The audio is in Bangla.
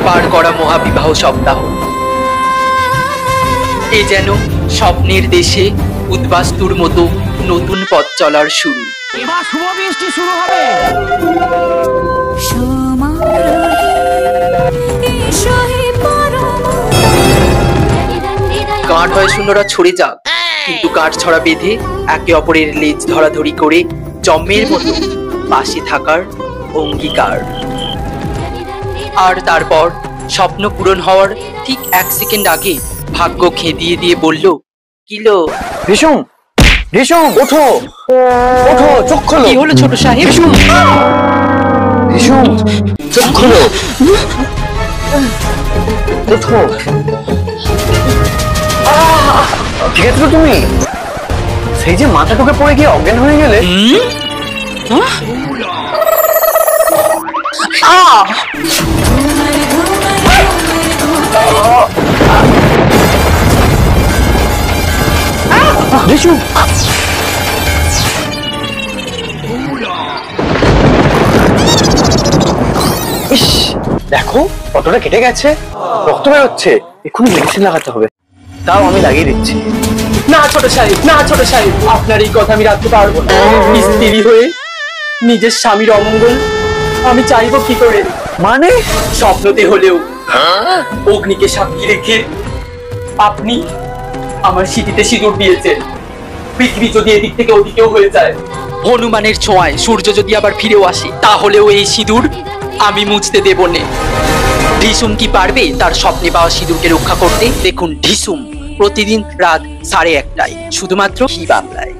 পার করা মহাবিবাহ সপ্তাহ। এ যেন স্বপ্নের দেশে উদ্বাস্তুর মতো নতুন পথ চলার শুরু। এবার শুভ বৃষ্টি শুরু হবে। গাঁট হয় শূন্যরা ছড়ে যাক, কিন্তু গাঁট ছড়া বেঁধে একে অপরের লেজ ধরাধরি করে জম্মের মতো পাশে থাকার অঙ্গীকার। আর তারপর স্বপ্ন পূরণ হওয়ার ঠিক 1 সেকেন্ড আগে ভাগ্য খেদিয়ে দিয়ে বলল, কিলো রেশম, রেশম ওঠো, ওঠো, চোখ খোলো। কি হলো ছোট সাহেব? রেশম, রেশম চোখ খোলো, ওঠো। ঠিক আছে তো তুমি? সেই যে মাথা ঠুকে পড়ে গিয়ে অজ্ঞান হয়ে গেলে। রেশম, ইস দেখো কতটা কেটে গেছে, রক্ত বেরোচ্ছে, এক্ষুনি মেডিসিন লাগাতে হবে। তাও আমি লাগিয়ে দিচ্ছি। না ছোট সাহেব, না ছোট সাহেব, আপনার এই কথা আমি রাখতে পারবো না। স্ত্রী হয়ে নিজের স্বামীর অমঙ্গল আমি চাইবো কি করে? মানে স্বপ্নতে হলেও অগ্নিকে সাক্ষী রেখে আপনি আমার সিঁথিতে সিঁদুর দিয়েছেন। পৃথিবী যদি এদিক থেকে ওদিকেও হয়ে যায়, হনুমানের ছোঁয়ায় সূর্য যদি আবার ফিরেও আসে, তাহলেও এই সিঁদুর আমি মুছতে দেব না। ঢিসুম কি পারবে তার স্বপ্নে পাওয়া সিঁদুরকে রক্ষা করতে? দেখুন ঢিসুম প্রতিদিন রাত 1:30টায় শুধুমাত্র হি বাংলায়।